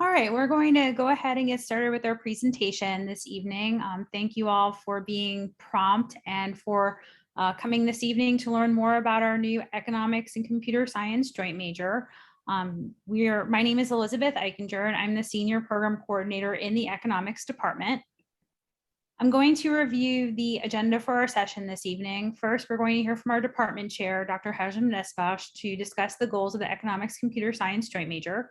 All right, we're going to go ahead and get started with our presentation this evening. Thank you all for being prompt and for coming this evening to learn more about our new economics and computer science joint major. My name is Elizabeth Eichinger, and I'm the senior program coordinator in the economics department. I'm going to review the agenda for our session this evening. First, we're going to hear from our department chair, Dr. Hajim Nesbash, to discuss the goals of the economics computer science joint major.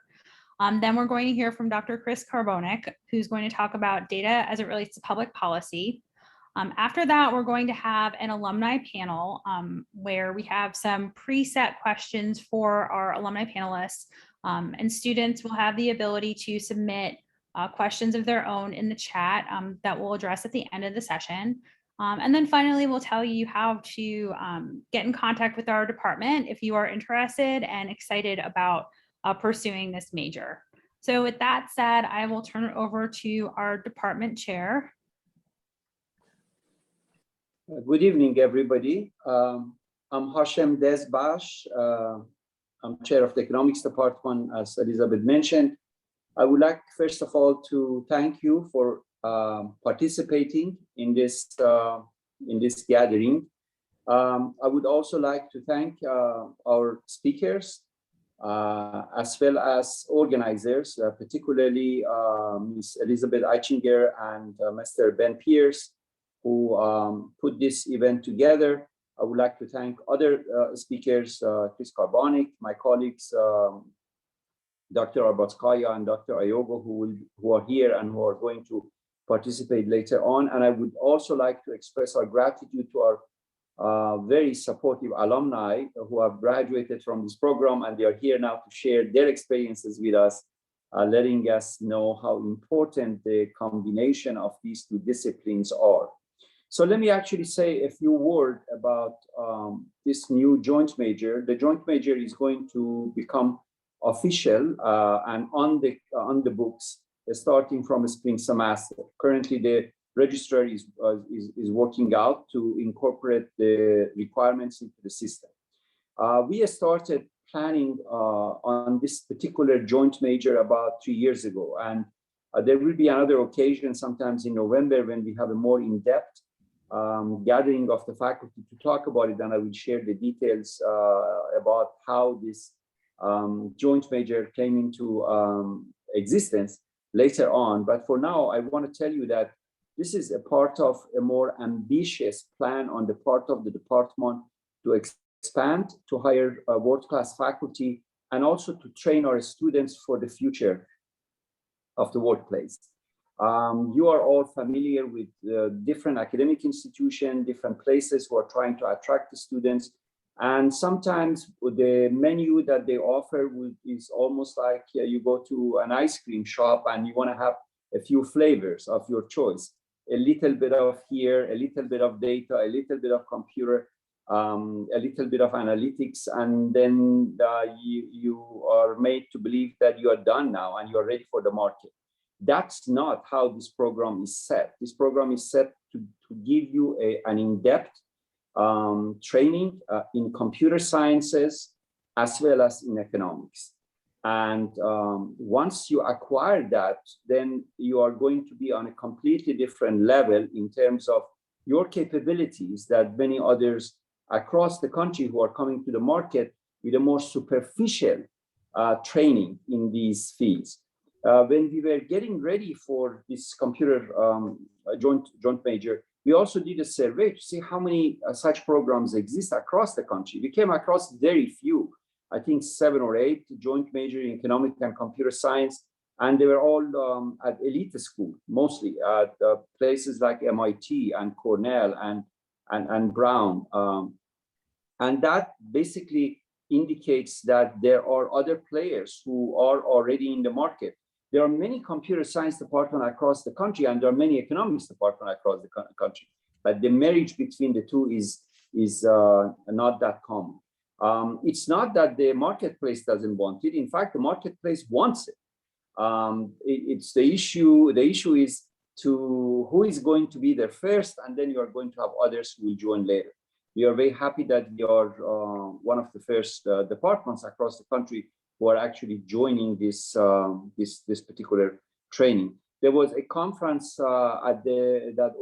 Then we're going to hear from Dr. Chris Carbonik, who's going to talk about data as it relates to public policy. After that, we're going to have an alumni panel where we have some preset questions for our alumni panelists, and students will have the ability to submit questions of their own in the chat that we'll address at the end of the session. And then finally, we'll tell you how to get in contact with our department if you are interested and excited about pursuing this major. So with that said, I will turn it over to our department chair. Good evening, everybody. I'm Hashem Desbash. I'm chair of the economics department, as Elizabeth mentioned. I would like, first of all, to thank you for participating in this gathering. I would also like to thank our speakers, as well as organizers, particularly Ms. Elizabeth Eichinger and Mr. Ben Pierce, who put this event together. I would like to thank other speakers, Chris Carbonik, my colleagues, Dr. Arbatskaya and Dr. Ayogo, who are here and who are going to participate later on. And I would also like to express our gratitude to our very supportive alumni who have graduated from this program, and they are here now to share their experiences with us, letting us know how important the combination of these two disciplines are. So let me actually say a few words about this new joint major. The joint major is going to become official and on the books starting from a spring semester. Currently, the registrar is working out to incorporate the requirements into the system. We started planning on this particular joint major about 3 years ago, and there will be another occasion sometimes in November when we have a more in-depth gathering of the faculty to talk about it, and I will share the details about how this joint major came into existence later on. But for now, I want to tell you that this is a part of a more ambitious plan on the part of the department to expand, to hire world-class faculty, and also to train our students for the future of the workplace. You are all familiar with different academic institutions, different places who are trying to attract the students. And sometimes the menu that they offer is almost like you go to an ice cream shop and you want to have a few flavors of your choice. A little bit of here, a little bit of data, a little bit of computer, a little bit of analytics, and then you are made to believe that you are done now and you are ready for the market. That's not how this program is set. This program is set to give you an in-depth training in computer sciences as well as in economics. And once you acquire that, then you are going to be on a completely different level in terms of your capabilities that many others across the country who are coming to the market with a more superficial training in these fields. When we were getting ready for this computer joint major, we also did a survey to see how many such programs exist across the country. We came across very few, I think 7 or 8 joint major in economic and computer science, and they were all at elite school, mostly at places like MIT and Cornell and Brown. And that basically indicates that there are other players who are already in the market. There are many computer science departments across the country, and there are many economics departments across the country. But the marriage between the two is not that common. It's not that the marketplace doesn't want it. In fact, the marketplace wants it. It's the issue. The issue is to who is going to be there first, and then you are going to have others who will join later. We are very happy that we are one of the first departments across the country who are actually joining this particular training. There was a conference that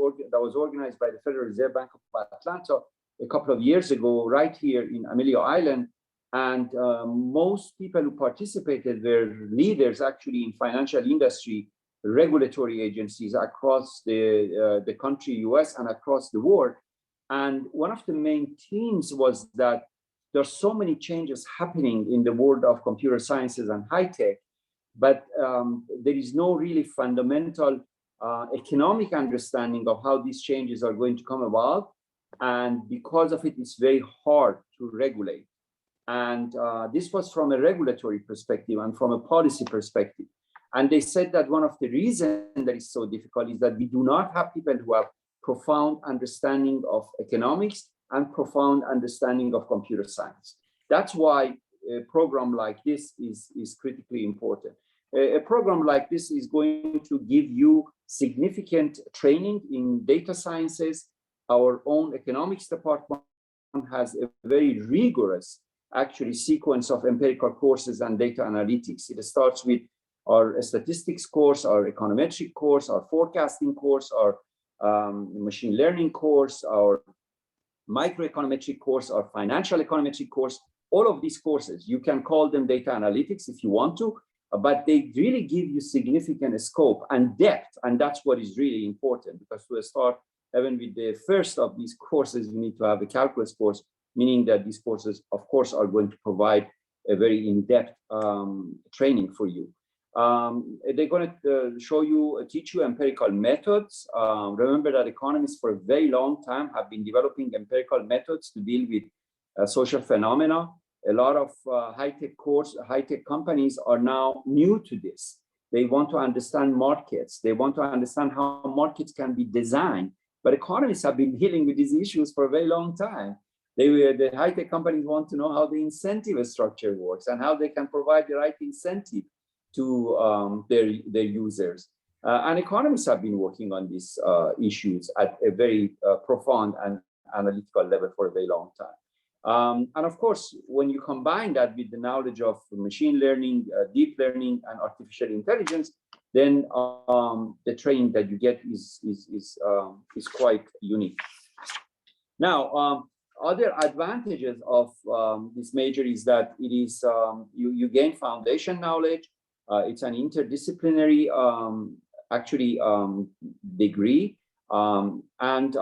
was organized by the Federal Reserve Bank of Atlanta a couple of years ago, right here in Amelia Island. And most people who participated were leaders actually in financial industry, regulatory agencies across the country, US, and across the world. And one of the main themes was that there are so many changes happening in the world of computer sciences and high tech, but there is no really fundamental economic understanding of how these changes are going to come about. And because of it, it's very hard to regulate. And this was from a regulatory perspective and from a policy perspective. And they said that one of the reasons that is so difficult is that we do not have people who have profound understanding of economics and profound understanding of computer science. That's why a program like this is critically important. A program like this is going to give you significant training in data sciences. Our own economics department has a very rigorous actually sequence of empirical courses and data analytics. It starts with our statistics course, our econometric course, our forecasting course, our machine learning course, our microeconometric course, our financial econometric course. All of these courses, you can call them data analytics if you want to, but they really give you significant scope and depth. And that's what is really important, because to start, even with the first of these courses, you need to have a calculus course, meaning that these courses, of course, are going to provide a very in-depth training for you. They're going to teach you empirical methods. Remember that economists for a very long time have been developing empirical methods to deal with social phenomena. A lot of high-tech companies are now new to this. They want to understand markets. They want to understand how markets can be designed. But economists have been dealing with these issues for a very long time. The high-tech companies want to know how the incentive structure works and how they can provide the right incentive to their users. And economists have been working on these issues at a very profound and analytical level for a very long time. And of course, when you combine that with the knowledge of machine learning, deep learning, and artificial intelligence, then the training that you get is quite unique. Now, other advantages of this major is that it is you gain foundation knowledge. It's an interdisciplinary degree, and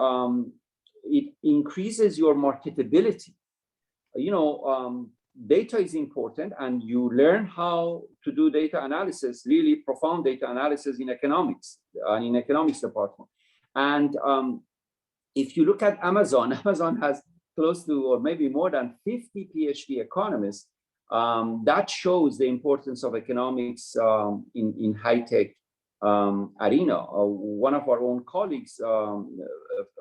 it increases your marketability. Data is important, and you learn how to do data analysis, really profound data analysis in economics, in economics department. And if you look at Amazon, Amazon has close to, or maybe more than 50 PhD economists. That shows the importance of economics in high-tech arena. One of our own colleagues, a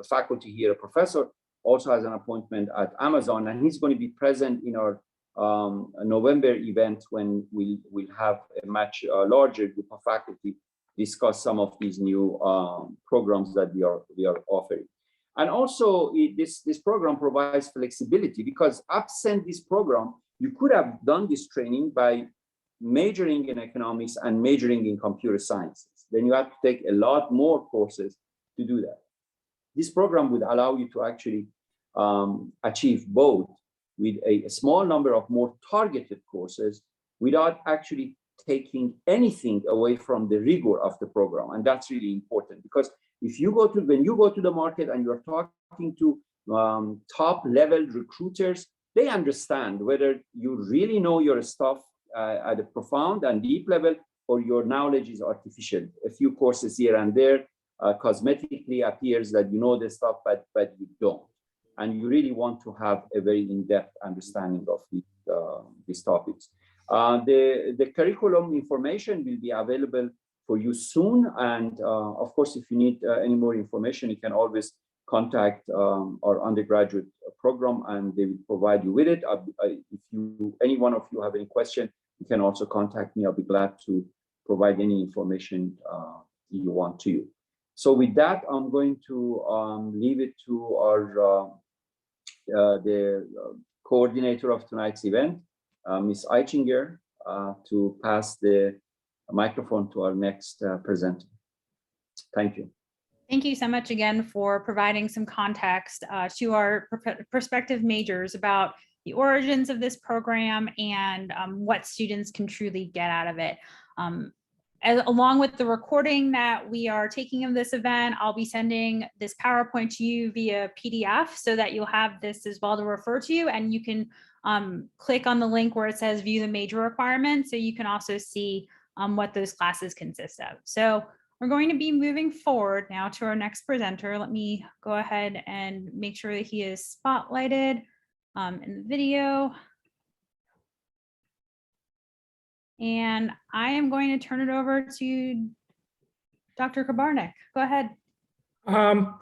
faculty here, a professor, also has an appointment at Amazon, and he's going to be present in our November event when we'll have a much larger group of faculty discuss some of these new programs that we are offering. And also, this program provides flexibility, because absent this program, you could have done this training by majoring in economics and majoring in computer sciences. Then you have to take a lot more courses to do that. This program would allow you to actually achieve both with a small number of more targeted courses without actually taking anything away from the rigor of the program. And that's really important, because if you go to, when you go to the market and you're talking to top level recruiters, they understand whether you really know your stuff at a profound and deep level, or your knowledge is artificial. A few courses here and there cosmetically appears that you know the stuff, but you don't. And you really want to have a very in-depth understanding of these topics. The curriculum information will be available for you soon. And of course, if you need any more information, you can always contact our undergraduate program, and they will provide you with it. If any one of you have any question, you can also contact me. I'll be glad to provide any information you want to you. So with that, I'm going to leave it to our the coordinator of tonight's event, Ms. Eichinger. to pass the microphone to our next presenter. Thank you. Thank you so much again for providing some context to our prospective majors about the origins of this program and what students can truly get out of it. Along with the recording that we are taking of this event, I'll be sending this PowerPoint to you via PDF so that you'll have this as well to refer to, and you can click on the link where it says view the major requirements, so you can also see what those classes consist of. So we're going to be moving forward now to our next presenter. Let me go ahead and make sure that he is spotlighted in the video. And I am going to turn it over to Dr. Kabarnik. Go ahead.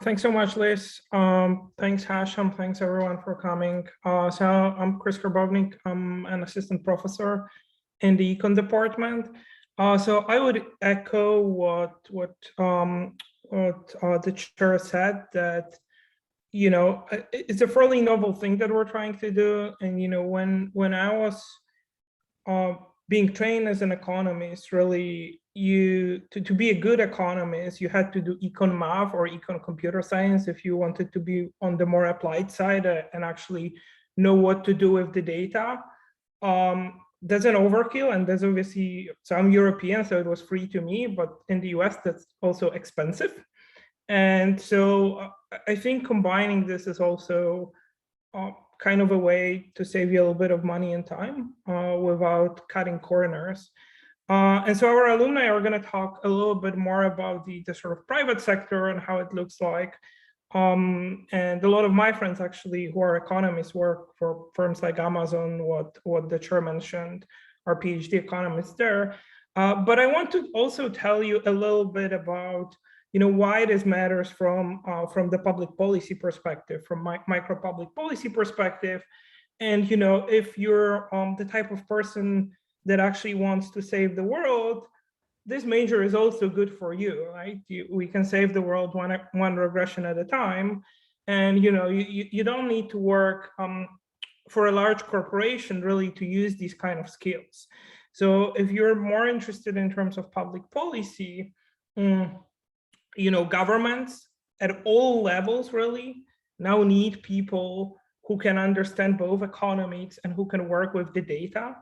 Thanks so much, Liz. Thanks, Hashem. Thanks, everyone, for coming. So I'm Chris Karbovnik. I'm an assistant professor in the Econ department. So I would echo what the chair said, that it's a fairly novel thing that we're trying to do. And when I was being trained as an economist, really, to be a good economist, you had to do econ math or econ computer science if you wanted to be on the more applied side and actually know what to do with the data. That's an overkill, and there's obviously, so I'm European, so it was free to me, but in the US, that's also expensive. And so I think combining this is also kind of a way to save you a little bit of money and time without cutting corners. And so our alumni are going to talk a little bit more about the sort of private sector and how it looks like. And a lot of my friends actually who are economists work for firms like Amazon, what the chair mentioned, are PhD economists there. But I want to also tell you a little bit about why this matters from the public policy perspective, from micro public policy perspective. And if you're the type of person that actually wants to save the world, this major is also good for you, right? We can save the world one regression at a time. And you don't need to work for a large corporation really to use these kind of skills. So if you're more interested in terms of public policy, governments at all levels really now need people who can understand both economics and who can work with the data.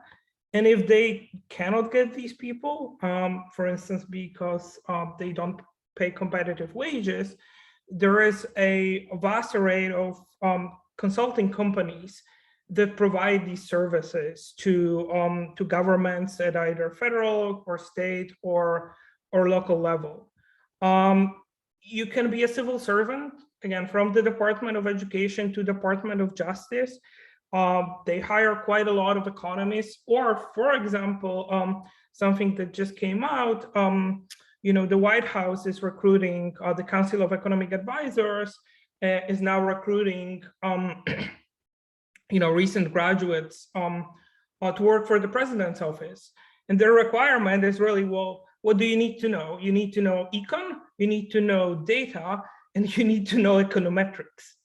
And if they cannot get these people, for instance, because they don't pay competitive wages, there is a vast array of consulting companies that provide these services to governments at either federal or state or local level. You can be a civil servant, again, from the Department of Education to Department of Justice. They hire quite a lot of economists, or for example, something that just came out, the White House is recruiting, the Council of Economic Advisors is now recruiting, recent graduates to work for the president's office. And their requirement is really, well, what do you need to know? You need to know econ, you need to know data, and you need to know econometrics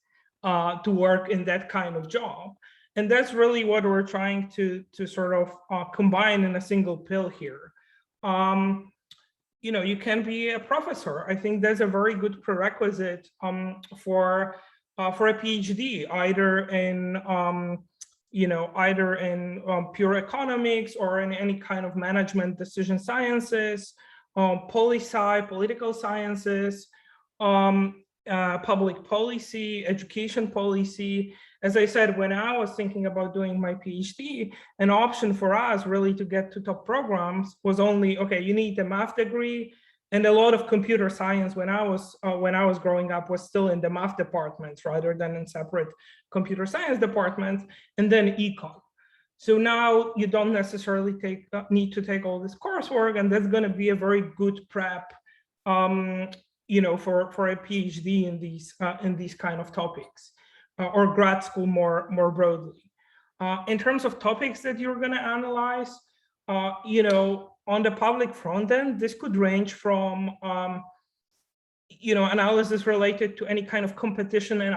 to work in that kind of job. And that's really what we're trying to sort of combine in a single pill here. You can be a professor. I think there's a very good prerequisite for a PhD, either in pure economics or in any kind of management decision sciences, poli-sci, political sciences, public policy, education policy. As I said, when I was thinking about doing my PhD, an option for us really to get to top programs was only, okay, you need a math degree, and a lot of computer science when I was growing up was still in the math departments rather than in separate computer science departments, and then econ. So now you don't necessarily need to take all this coursework, and that's going to be a very good prep, for a PhD in these kind of topics, or grad school more broadly. In terms of topics that you're going to analyze, on the public front end, this could range from analysis related to any kind of competition and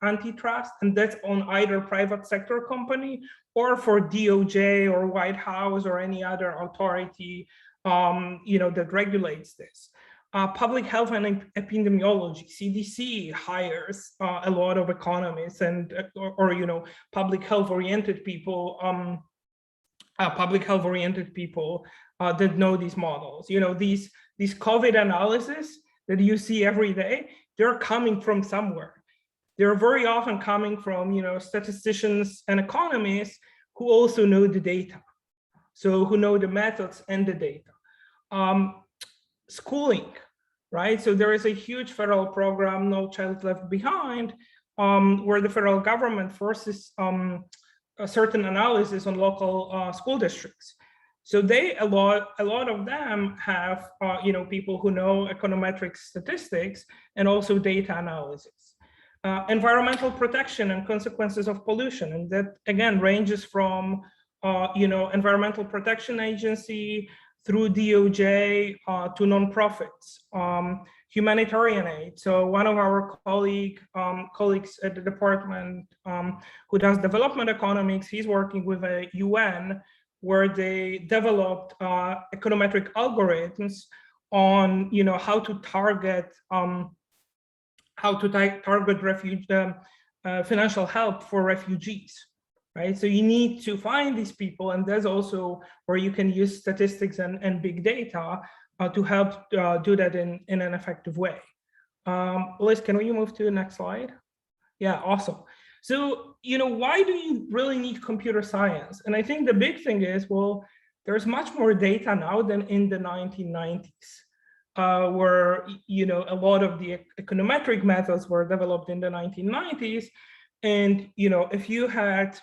antitrust, and that's on either private sector company or for DOJ or White House or any other authority, that regulates this. Public health and epidemiology, CDC hires a lot of economists and or public health oriented people, that know these models. These COVID analysis that you see every day, they're coming from somewhere. They're very often coming from statisticians and economists who also know the data, so who know the methods and the data. Schooling, right? So there is a huge federal program, No Child Left Behind, where the federal government forces a certain analysis on local school districts. So a lot of them have people who know econometric statistics and also data analysis. Environmental protection and consequences of pollution, and that again ranges from Environmental Protection Agency through DOJ to nonprofits, humanitarian aid. So one of our colleagues at the department who does development economics, he's working with a UN where they developed econometric algorithms on how to target financial help for refugees. Right, so you need to find these people, and there's also where you can use statistics and big data to help do that in an effective way. Liz, can we move to the next slide? Yeah, awesome. So, why do you really need computer science? And I think the big thing is, well, there's much more data now than in the 1990s, where a lot of the econometric methods were developed in the 1990s, and if you had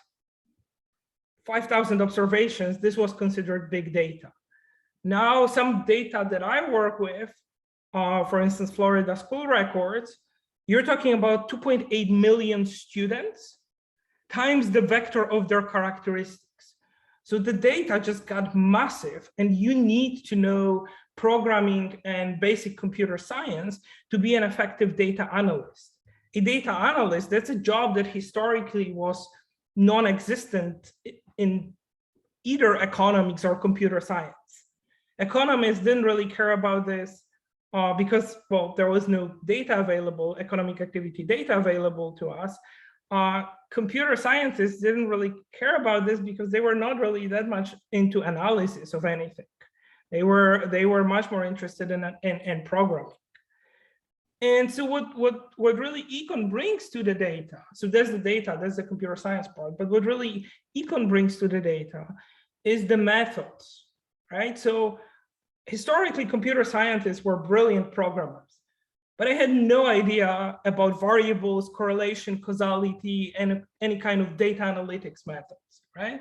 5,000 observations, this was considered big data. Now, some data that I work with, for instance, Florida school records, you're talking about 2.8 million students times the vector of their characteristics. So the data just got massive, and you need to know programming and basic computer science to be an effective data analyst. A data analyst, that's a job that historically was non-existent in either economics or computer science. Economists didn't really care about this because, well, there was no data available, economic activity data available to us. Computer scientists didn't really care about this because they were not really that much into analysis of anything. They were much more interested in programming. And so what really Econ brings to the data, so there's the data, there's the computer science part, but what really Econ brings to the data is the methods, right? So historically, computer scientists were brilliant programmers, but I had no idea about variables, correlation, causality, and any kind of data analytics methods, right?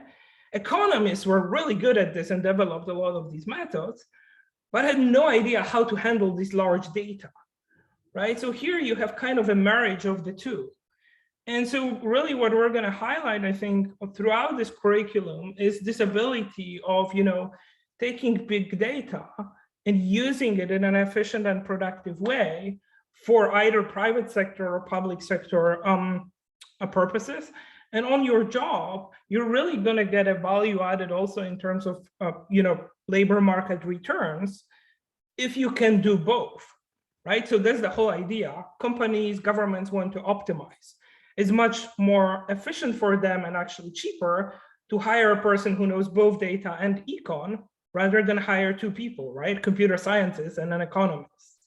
Economists were really good at this and developed a lot of these methods, but had no idea how to handle this large data. Right, so here you have kind of a marriage of the two. And so really what we're going to highlight, I think, throughout this curriculum is this ability of, taking big data and using it in an efficient and productive way for either private sector or public sector purposes. And on your job, you're really going to get a value added also in terms of, labor market returns if you can do both. Right, so that's the whole idea. Companies, governments want to optimize. It's much more efficient for them and actually cheaper to hire a person who knows both data and econ rather than hire two people, right? Computer scientists and an economist.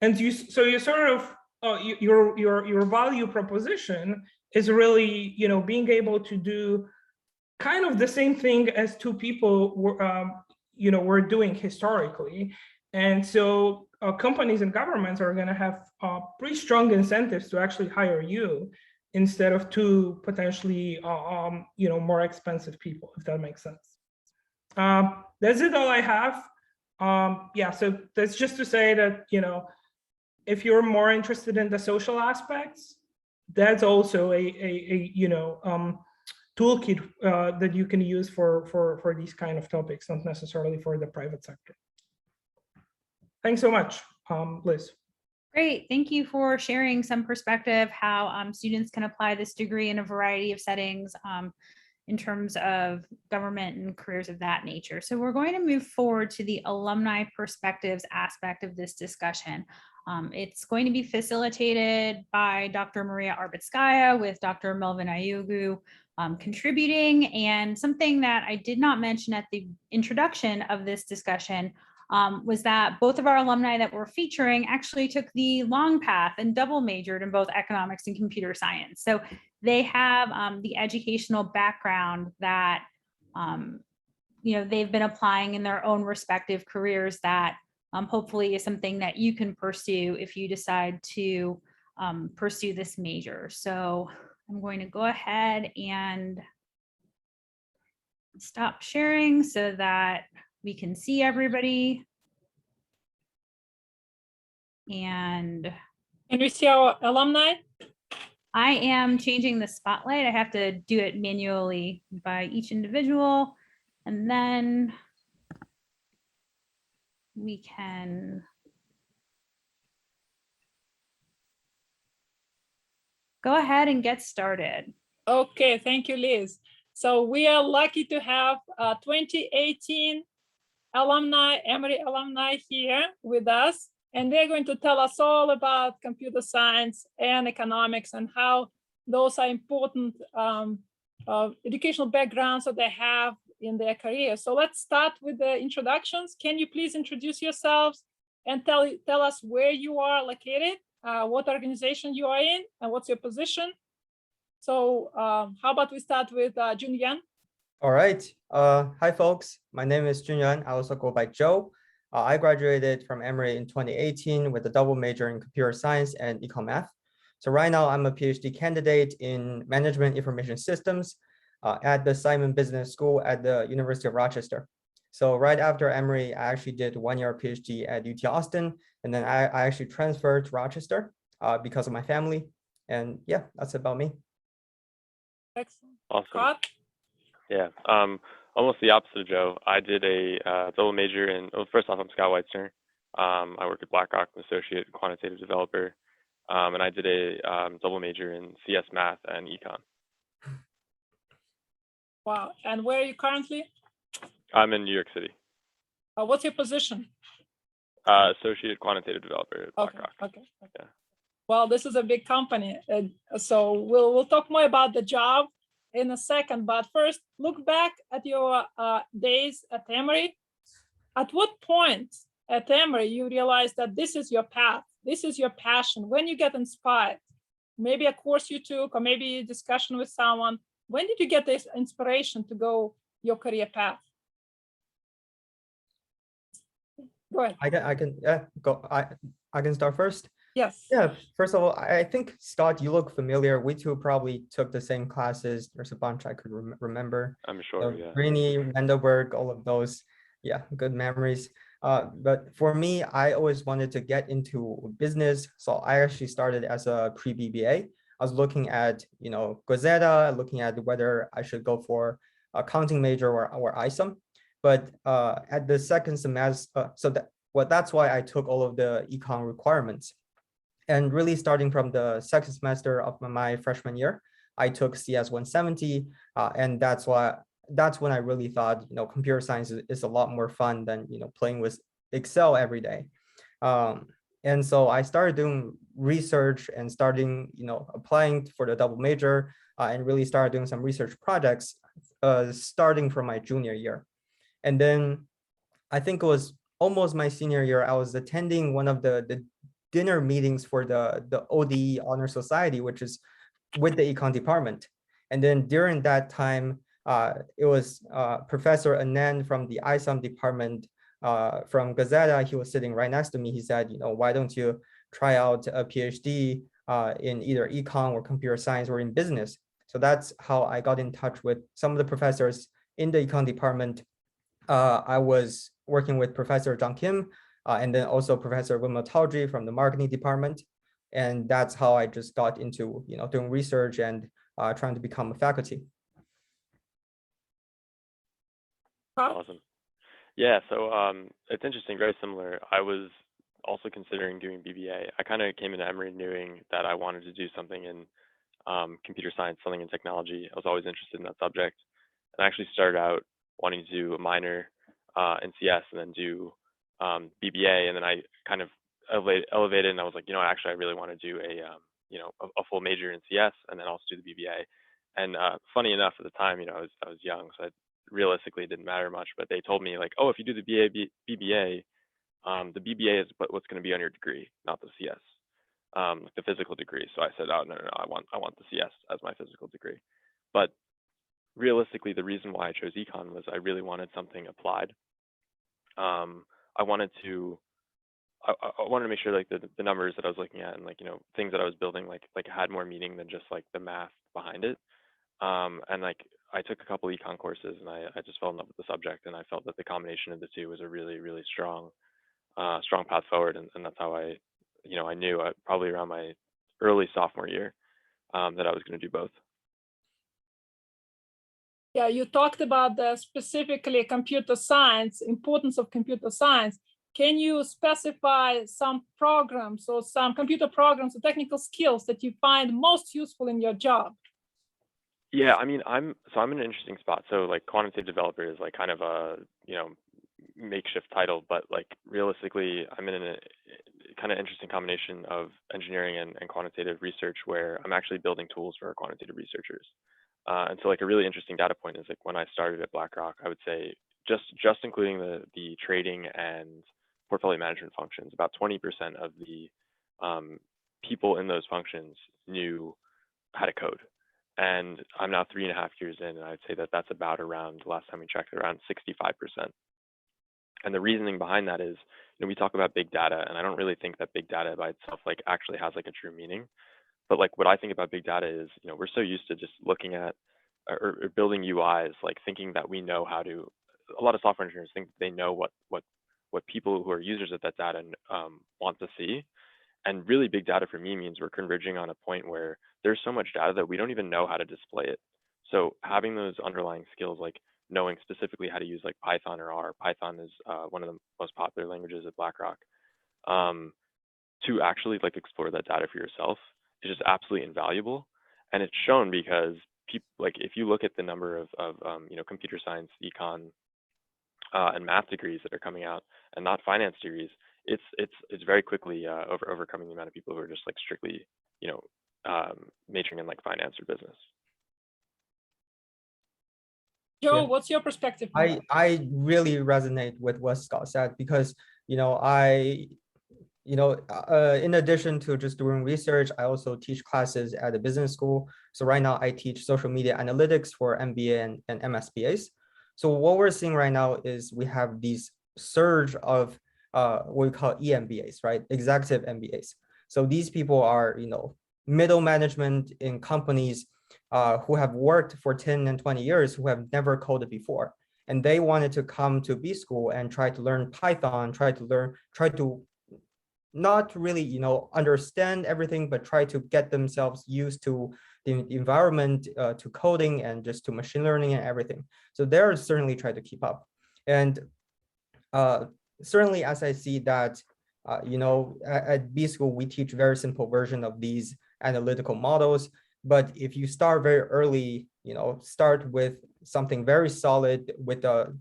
And you sort of your value proposition is really being able to do kind of the same thing as two people were doing historically. And so companies and governments are going to have pretty strong incentives to actually hire you instead of two potentially more expensive people, if that makes sense. That's it all I have. Yeah, so that's just to say that if you're more interested in the social aspects, that's also a toolkit that you can use for these kind of topics, not necessarily for the private sector. Thanks so much, Liz. Great, thank you for sharing some perspective how students can apply this degree in a variety of settings in terms of government and careers of that nature. So we're going to move forward to the alumni perspectives aspect of this discussion. It's going to be facilitated by Dr. Maria Arbitskaya with Dr. Melvin Ayugu contributing. And something that I did not mention at the introduction of this discussion was that both of our alumni that we're featuring actually took the long path and double majored in both economics and computer science. So they have the educational background that they've been applying in their own respective careers that hopefully is something that you can pursue if you decide to pursue this major. So I'm going to go ahead and stop sharing so that we can see everybody. And can we see our alumni? I am changing the spotlight. I have to do it manually by each individual, and then we can go ahead and get started. Okay, thank you, Liz. So we are lucky to have 2018 alumni, Emory alumni here with us, and they're going to tell us all about computer science and economics and how those are important educational backgrounds that they have in their career. So let's start with the introductions. Can you please introduce yourselves and tell us where you are located, what organization you are in, and what's your position? So how about we start with Junyan? All right. Hi, folks. My name is Junyuan. I also go by Joe. I graduated from Emory in 2018 with a double major in computer science and econ math. So right now I'm a PhD candidate in management information systems at the Simon Business School at the University of Rochester. So right after Emory, I actually did 1 year PhD at UT Austin, and then I actually transferred to Rochester because of my family. And yeah, that's about me. Excellent. Awesome. Scott? Yeah, almost the opposite of Joe. I did a double major in, well, first off, I'm Scott Weitzner. I work at BlackRock, an associate quantitative developer. And I did a double major in CS math and econ. Wow, and where are you currently? I'm in New York City. What's your position? Associate quantitative developer at BlackRock. Okay. Yeah. Well, this is a big company, so we'll talk more about the job in a second. But first, look back at your days at Emory. At what point at Emory you realize that this is your path, this is your passion? When you get inspired, maybe a course you took, or maybe a discussion with someone. When did you get this inspiration to go your career path? Go ahead. I can start first. Yes. Yeah, first of all, I think, Scott, you look familiar. We two probably took the same classes. There's a bunch I could remember. I'm sure, yeah. Greeny, Mendelberg, all of those. Yeah, good memories. But for me, I always wanted to get into business. So I actually started as a pre-BBA. I was looking at, Gazeta, looking at whether I should go for accounting major or ISOM. But at the second semester, that's why I took all of the econ requirements. And really starting from the second semester of my freshman year, I took CS 170, and that's when I really thought, computer science is a lot more fun than, playing with Excel every day. And so I started doing research and starting, applying for the double major, and really started doing some research projects starting from my junior year. And then I think it was almost my senior year, I was attending one of the dinner meetings for the ODE Honor Society, which is with the econ department. And then during that time, it was Professor Anand from the ISOM department from Gazeta. He was sitting right next to me. He said, why don't you try out a PhD in either econ or computer science or in business? So that's how I got in touch with some of the professors in the econ department. I was working with Professor Zhang Kim, and then also Professor Wilma Taudry from the marketing department. And that's how I just got into, doing research and trying to become a faculty. Awesome. Yeah, so it's interesting, very similar. I was also considering doing BBA. I kind of came into Emory knowing that I wanted to do something in computer science, something in technology. I was always interested in that subject. And I actually started out wanting to do a minor in CS and then do BBA. And then I kind of elevated and I was like, actually, I really want to do a full major in CS and then also do the BBA. And funny enough, at the time, I was young, so realistically it didn't matter much. But they told me like, oh, if you do the BBA, the BBA is what's going to be on your degree, not the CS, like the physical degree. So I said, oh no, I want the CS as my physical degree. But realistically, the reason why I chose Econ was I really wanted something applied. I wanted to make sure like the numbers that I was looking at and like things that I was building like had more meaning than just like the math behind it. And like I took a couple econ courses and I just fell in love with the subject, and I felt that the combination of the two was a really, really strong path forward. And that's how I knew probably around my early sophomore year that I was going to do both. Yeah, you talked about the specifically computer science, importance of computer science. Can you specify some programs or some computer programs or technical skills that you find most useful in your job? Yeah, I mean, I'm in an interesting spot. So like quantitative developer is like kind of a, makeshift title, but like realistically, I'm in a kind of interesting combination of engineering and quantitative research where I'm actually building tools for our quantitative researchers. And so like a really interesting data point is like when I started at BlackRock, I would say just including the trading and portfolio management functions, about 20% of the people in those functions knew how to code. And I'm now 3.5 years in, and I'd say that that's about around, last time we checked, around 65%. And the reasoning behind that is, we talk about big data, and I don't really think that big data by itself like actually has like a true meaning. But like what I think about big data is, we're so used to just looking at or building UIs, like thinking that we know how to. A lot of software engineers think they know what people who are users of that data want to see. And really big data for me means we're converging on a point where there's so much data that we don't even know how to display it. So having those underlying skills, like knowing specifically how to use like Python or R. Python is one of the most popular languages at BlackRock. To actually like explore that data for yourself is just absolutely invaluable. And it's shown because people, like if you look at the number of computer science, econ, and math degrees that are coming out, and not finance degrees, it's very quickly overcoming the amount of people who are just like strictly majoring in like finance or business. Joe, Yeah. what's your perspective on that? I really resonate with what Scott said because in addition to just doing research, I also teach classes at a business school. So right now I teach social media analytics for MBA and MSBAs. So what we're seeing right now is we have these surge of what we call EMBAs, right? Executive MBAs. So these people are, middle management in companies who have worked for 10 and 20 years, who have never coded before. And they wanted to come to B school and try to learn Python, try to not really, understand everything, but try to get themselves used to the environment, to coding and just to machine learning and everything. So they're certainly trying to keep up. And certainly as I see that, at B school, we teach very simple version of these analytical models. But if you start very early, start with something very solid with a,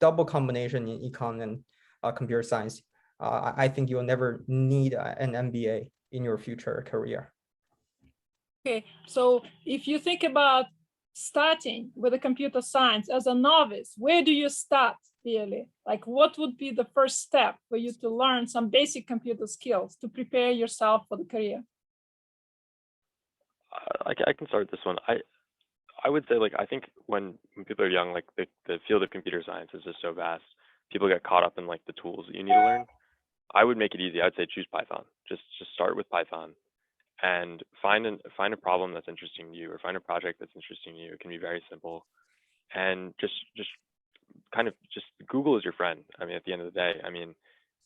double combination in econ and computer science, I think you'll never need an MBA in your future career. Okay, so if you think about starting with a computer science as a novice, where do you start really? Like what would be the first step for you to learn some basic computer skills to prepare yourself for the career? I can start this one. I would say like I think when people are young, like the field of computer science is just so vast. People get caught up in like the tools that you need to learn. I would make it easy. I'd say choose Python. Just start with Python and find a problem that's interesting to you, or find a project that's interesting to you. It can be very simple, and just kind of just Google is your friend. I mean, at the end of the day, I mean,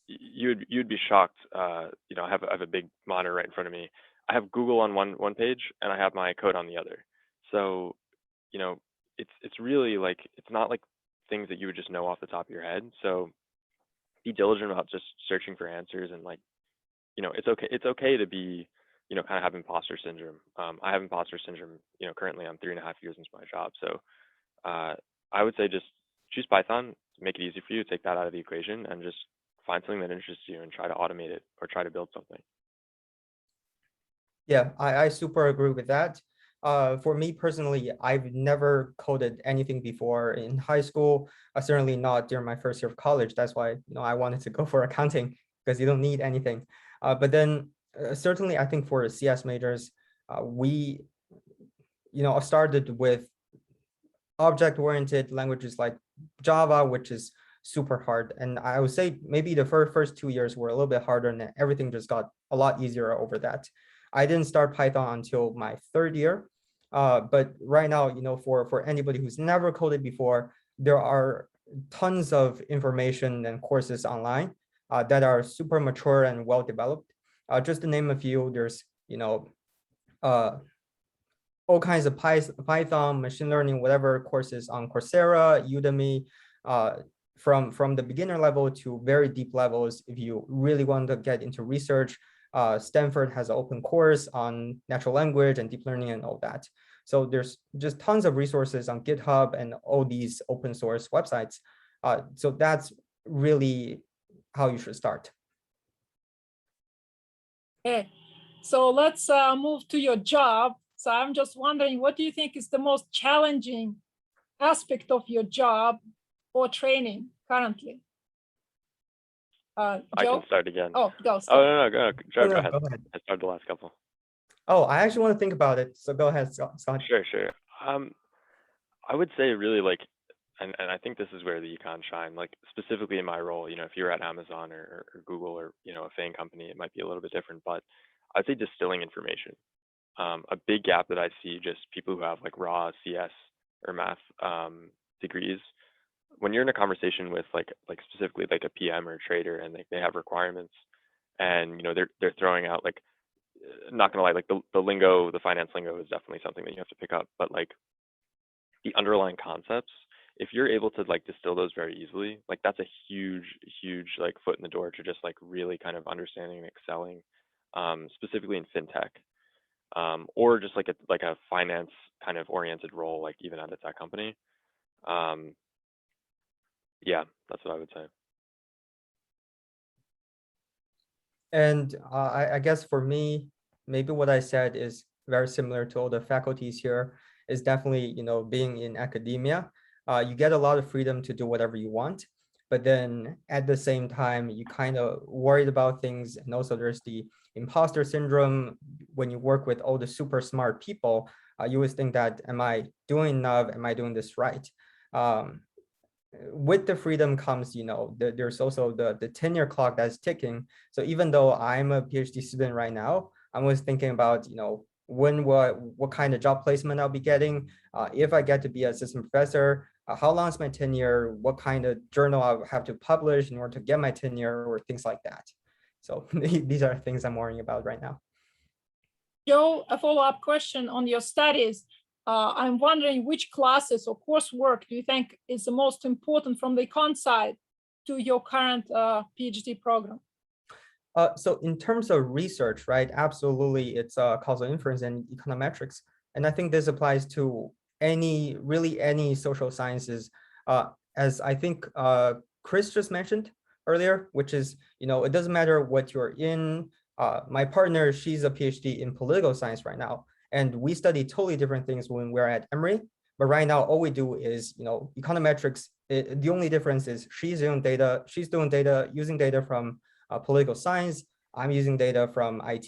you'd be shocked. I have a big monitor right in front of me. I have Google on one page and I have my code on the other. So, it's really like it's not like things that you would just know off the top of your head. So be diligent about just searching for answers, and like, it's okay to be, kind of have imposter syndrome. I have imposter syndrome, currently I'm 3.5 years into my job. So I would say just choose Python, make it easy for you, take that out of the equation, and just find something that interests you and try to automate it or try to build something. Yeah, I super agree with that. For me personally, I've never coded anything before in high school, certainly not during my first year of college. That's why, I wanted to go for accounting, because you don't need anything. But then certainly I think for CS majors, we, started with object-oriented languages like Java, which is super hard. And I would say maybe the first 2 years were a little bit harder, and then everything just got a lot easier over that. I didn't start Python until my 3rd year. But right now, for anybody who's never coded before, there are tons of information and courses online that are super mature and well developed. Just to name a few, there's, all kinds of Python, machine learning, whatever courses on Coursera, Udemy, from the beginner level to very deep levels. If you really want to get into research, Stanford has an open course on natural language and deep learning and all that. So there's just tons of resources on GitHub and all these open source websites. So that's really how you should start. Okay, so let's move to your job. So I'm just wondering, what do you think is the most challenging aspect of your job or training currently? Joe? I can start again. Oh, go. Oh, no, go Joe, go ahead. Go ahead. I started the last couple. Oh, I actually want to think about it. So go ahead, Scott. Sure. I would say really like, and I think this is where the econ shine, like specifically in my role, if you're at Amazon or Google or, a FANG company, it might be a little bit different, but I'd say distilling information. A big gap that I see, just people who have like raw CS or math degrees, when you're in a conversation with like specifically like a PM or a trader, and they have requirements, and they're throwing out like, not gonna lie, like the lingo, the finance lingo is definitely something that you have to pick up, but like the underlying concepts, if you're able to like distill those very easily, like that's a huge like foot in the door to just like really kind of understanding and excelling, specifically in fintech. Or just like a finance kind of oriented role, like even at a tech company. Yeah, that's what I would say. And I guess for me, maybe what I said is very similar to all the faculties here, is definitely, being in academia, you get a lot of freedom to do whatever you want, but then at the same time, you kind of worried about things. And also there's the imposter syndrome. When you work with all the super smart people, you always think that, am I doing enough? Am I doing this right? With the freedom comes, there's also the tenure clock that's ticking. So even though I'm a PhD student right now, I'm always thinking about, what kind of job placement I'll be getting. If I get to be an assistant professor, how long is my tenure? What kind of journal I'll have to publish in order to get my tenure, or things like that. So these are things I'm worrying about right now. Joe, a follow-up question on your studies. I'm wondering which classes or coursework do you think is the most important from the econ side to your current PhD program? So in terms of research, right, absolutely, it's causal inference and econometrics. And I think this applies to really any social sciences, as I think Chris just mentioned earlier, which is, it doesn't matter what you're in. My partner, she's a PhD in political science right now, and we study totally different things when we're at Emory. But right now, all we do is, econometrics. The only difference is she's doing data using data from political science. I'm using data from IT.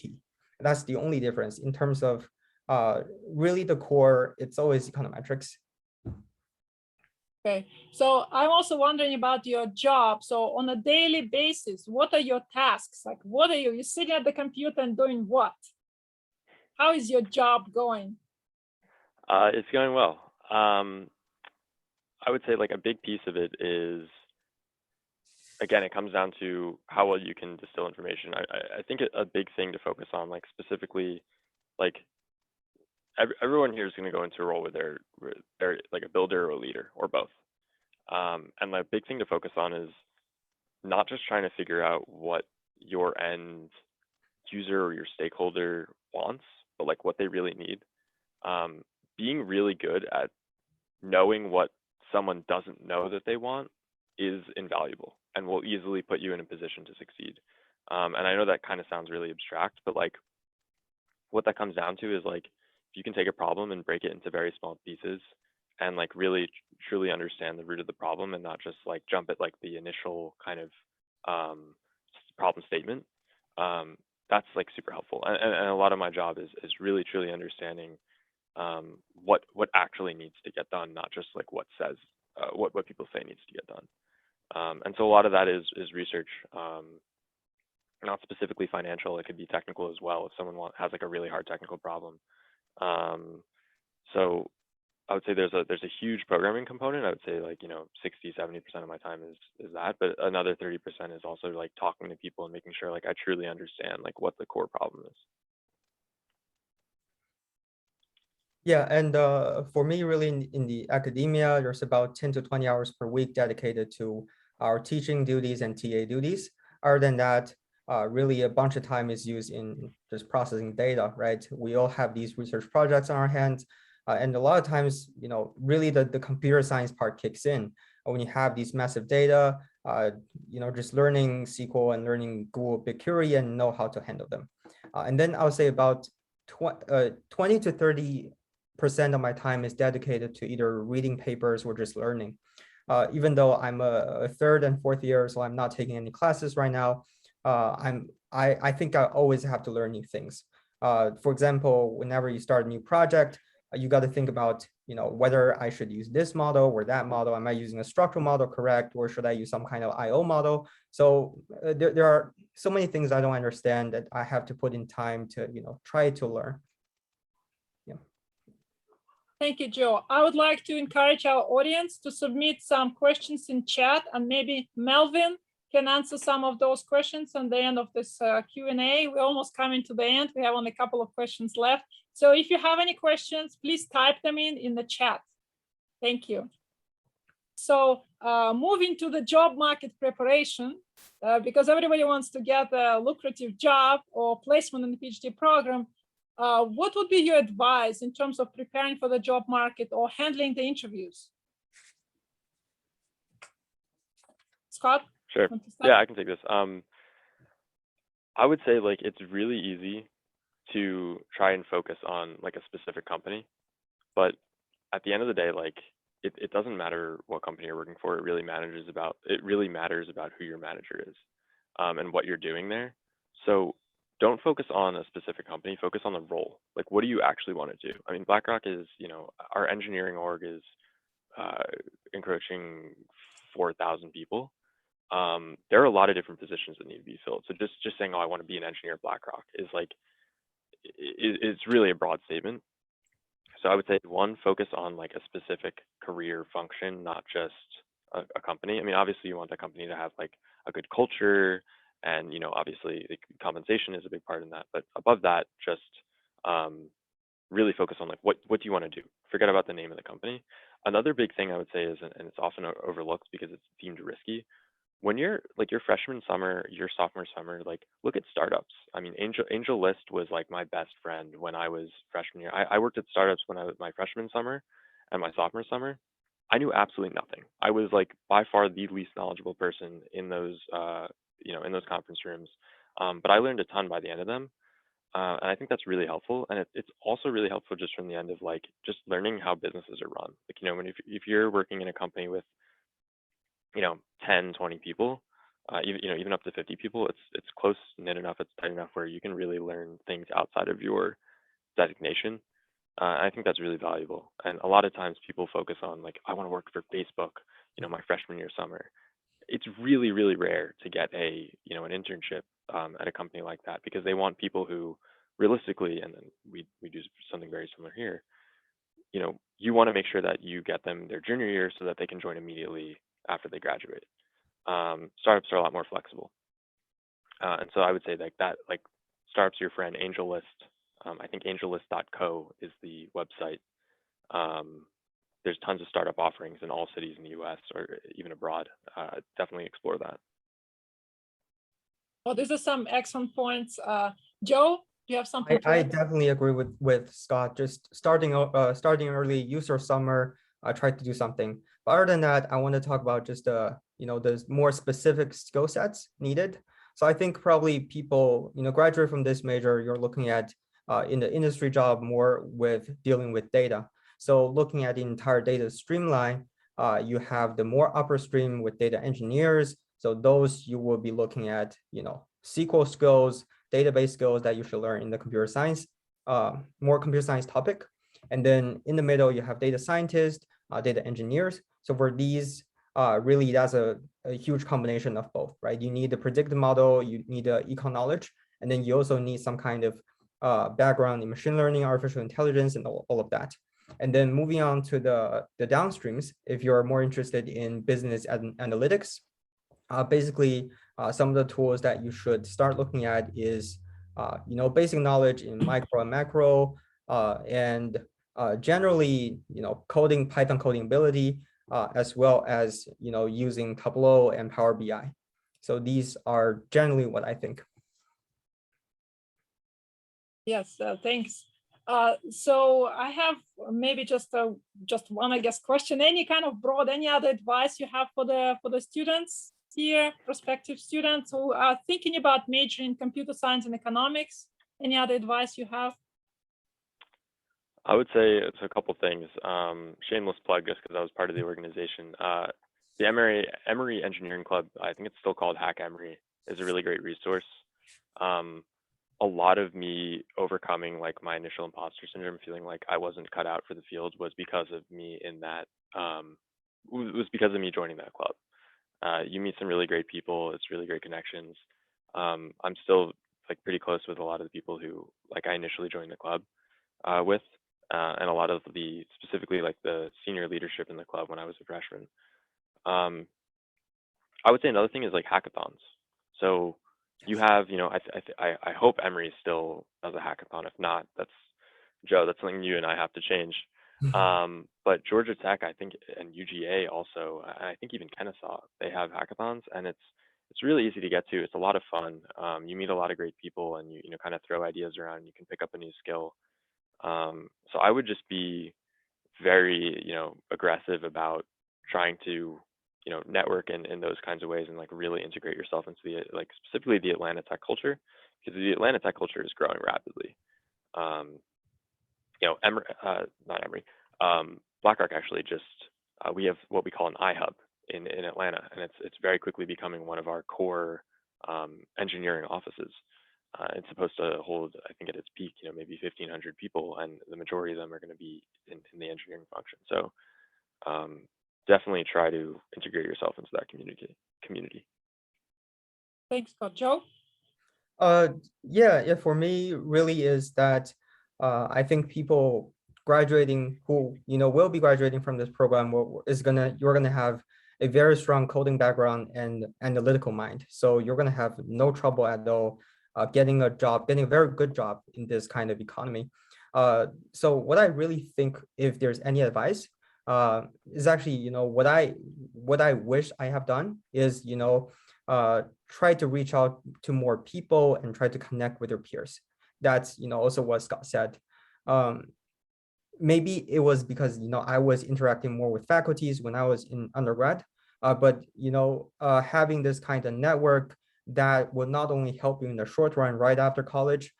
That's the only difference. In terms of really the core, it's always econometrics. Okay, so I'm also wondering about your job. So on a daily basis, what are your tasks? Like, what are you sitting at the computer and doing what? How is your job going? It's going well. I would say like a big piece of it is, again, it comes down to how well you can distill information. I think a big thing to focus on, like specifically, like everyone here is going to go into a role where they're like a builder or a leader or both. And the big thing to focus on is not just trying to figure out what your end user or your stakeholder wants, but like what they really need. Being really good at knowing what someone doesn't know that they want is invaluable and will easily put you in a position to succeed. And I know that kind of sounds really abstract, but like what that comes down to is like if you can take a problem and break it into very small pieces and like really truly understand the root of the problem and not just like jump at like the initial kind of problem statement, that's like super helpful. And a lot of my job is really truly understanding what actually needs to get done, not just like what says what people say needs to get done. And so a lot of that is research, not specifically financial. It could be technical as well if someone has like a really hard technical problem. So I would say there's a huge programming component. I would say like 60-70% of my time is that, but another 30% is also like talking to people and making sure like I truly understand like what the core problem is. Yeah, and for me, really in the academia, there's about 10 to 20 hours per week dedicated to our teaching duties and TA duties. Other than that, really a bunch of time is used in just processing data, right? We all have these research projects on our hands. And a lot of times, really the computer science part kicks in when you have these massive data, just learning SQL and learning Google BigQuery and know how to handle them. And then I would say about 20 to 30% of my time is dedicated to either reading papers or just learning. Even though I'm a third and fourth year, so I'm not taking any classes right now, I think I always have to learn new things. For example, whenever you start a new project, you got to think about, whether I should use this model or that model. Am I using a structural model correct, or should I use some kind of IO model? So there are so many things I don't understand that I have to put in time to, try to learn. Yeah. Thank you, Joe. I would like to encourage our audience to submit some questions in chat, and maybe Melvin can answer some of those questions at the end of this Q&A. We're almost coming to the end. We have only a couple of questions left. So if you have any questions, please type them in the chat. Thank you. So moving to the job market preparation, because everybody wants to get a lucrative job or placement in the PhD program, what would be your advice in terms of preparing for the job market or handling the interviews? Scott? Sure. Yeah, I can take this. I would say like it's really easy to try and focus on like a specific company, but at the end of the day, like it doesn't matter what company you're working for. It really matters about who your manager is, and what you're doing there. So don't focus on a specific company. Focus on the role. Like, what do you actually want to do? I mean, BlackRock is, our engineering org is encroaching 4,000 people. There are a lot of different positions that need to be filled. So just saying, oh, I want to be an engineer at BlackRock is like, it's really a broad statement. So I would say one, focus on like a specific career function, not just a company. I mean, obviously you want the company to have like a good culture, and obviously the compensation is a big part in that. But above that, just really focus on like what do you want to do? Forget about the name of the company. Another big thing I would say is, and it's often overlooked because it's deemed risky, when you're like your freshman summer, your sophomore summer, like look at startups. I mean, Angel List was like my best friend when I was freshman year. I worked at startups when I was my freshman summer and my sophomore summer. I knew absolutely nothing. I was like by far the least knowledgeable person in those, in those conference rooms. But I learned a ton by the end of them. And I think that's really helpful. And it's also really helpful just from the end of like just learning how businesses are run. Like, if you're working in a company with 10, 20 people, even up to 50 people, it's close knit enough, it's tight enough where you can really learn things outside of your designation. I think that's really valuable. And a lot of times people focus on like, I want to work for Facebook, my freshman year summer. It's really, really rare to get an internship at a company like that, because they want people who realistically, and then we do something very similar here, you want to make sure that you get them their junior year so that they can join immediately after they graduate. Startups are a lot more flexible. And so I would say that startups, your friend, AngelList, I think angellist.co is the website. There's tons of startup offerings in all cities in the US or even abroad. Definitely explore that. Well, these are some excellent points. Joe, do you have something to I add? definitely agree with Scott. Just starting early, use your summer, try to do something. But other than that, I want to talk about just the more specific skill sets needed. So I think probably people graduate from this major, you're looking at in the industry job more with dealing with data. So looking at the entire data streamline, you have the more upper stream with data engineers. So those you will be looking at SQL skills, database skills that you should learn in the computer science, more computer science topic. And then in the middle, you have data scientists, data engineers. So for these, really that's a huge combination of both, right? You need the predictive model, you need the econ knowledge, and then you also need some kind of background in machine learning, artificial intelligence, and all of that. And then moving on to the downstreams, if you're more interested in business and analytics, basically some of the tools that you should start looking at is basic knowledge in micro and macro, and generally coding, Python coding ability, as well as using Tableau and Power BI. So these are generally what I think. Yes, thanks. So I have maybe just one, I guess, question. Any kind of broad, any other advice you have for the students here, prospective students who are thinking about majoring in computer science and economics? Any other advice you have? I would say it's a couple things. Shameless plug, just because I was part of the organization. The Emory Engineering Club, I think it's still called Hack Emory, is a really great resource. A lot of me overcoming like my initial imposter syndrome, feeling like I wasn't cut out for the field, was because of me in that. Was because of me joining that club. You meet some really great people. It's really great connections. I'm still like pretty close with a lot of the people who like I initially joined the club with, and a lot of specifically like the senior leadership in the club when I was a freshman. I would say another thing is like hackathons. So you have, I hope Emory still does a hackathon. If not, that's Joe. That's something you and I have to change. But Georgia Tech, I think, and UGA also, and I think even Kennesaw, they have hackathons, and it's really easy to get to. It's a lot of fun. You meet a lot of great people, and you kind of throw ideas around. You can pick up a new skill. So I would just be very aggressive about trying to network in those kinds of ways and like really integrate yourself into the specifically the Atlanta tech culture, because the Atlanta tech culture is growing rapidly. Not Emory, BlackRock actually just we have what we call an iHub in Atlanta, and it's very quickly becoming one of our core engineering offices. It's supposed to hold, I think at its peak, maybe 1,500 people, and the majority of them are going to be in the engineering function. So definitely try to integrate yourself into that community. Thanks, Scott. Joe? Yeah, for me, really is that I think people graduating who will be graduating from this program you're gonna have a very strong coding background and analytical mind. So you're gonna have no trouble at all getting a very good job in this kind of economy. So what I really think, if there's any advice, is actually what I wish I have done is try to reach out to more people and try to connect with your peers. That's also what Scott said. Maybe it was because I was interacting more with faculties when I was in undergrad, but having this kind of network that will not only help you in the short run right after college,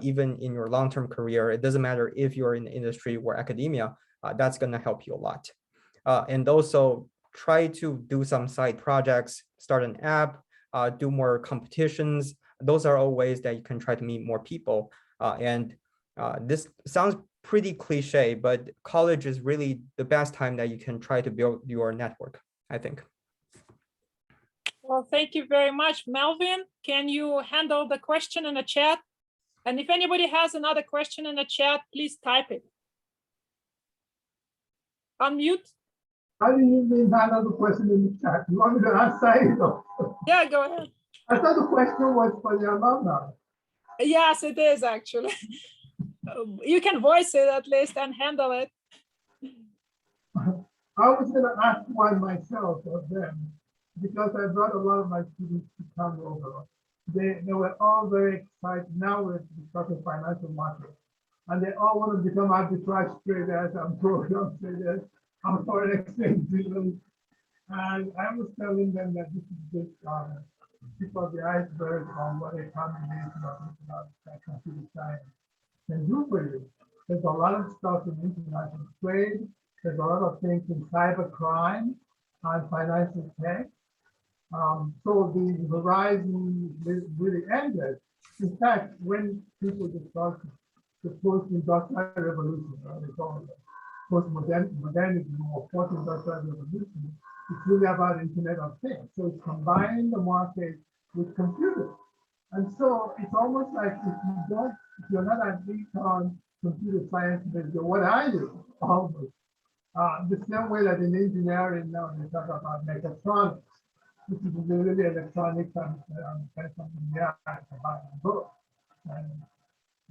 even in your long-term career. It doesn't matter if you're in the industry or academia, that's going to help you a lot. And also try to do some side projects, start an app, do more competitions. Those are all ways that you can try to meet more people. And this sounds pretty cliche, but college is really the best time that you can try to build your network, I think. Well, thank you very much. Melvin, can you handle the question in the chat? And if anybody has another question in the chat, please type it. Unmute. How do you mean handle the question in the chat? You want me to answer it? Yeah, go ahead. I thought the question was for the alumni. Yes, it is actually. You can voice it at least and handle it. I was going to ask one myself of them, because I brought a lot of my students to come over. they were all very excited. Now we're discussing financial markets, and they all want to become arbitrage traders and program traders and foreign exchange dealers. And I was telling them that this is just tip of the iceberg on what a combination of computer science can do for you. There's a lot of stuff in international trade. There's a lot of things in cyber crime and financial tech. So the horizon really ended. In fact, when people discuss the post-industrial revolution, they call it post-modernity or post-industrial revolution, it's really about Internet of Things. So it's combining the market with computers. And so it's almost like if you're not an econ computer science major, what are you? Almost. The same way that in engineering now they talk about mechatronics, which is really electronics and something about both. And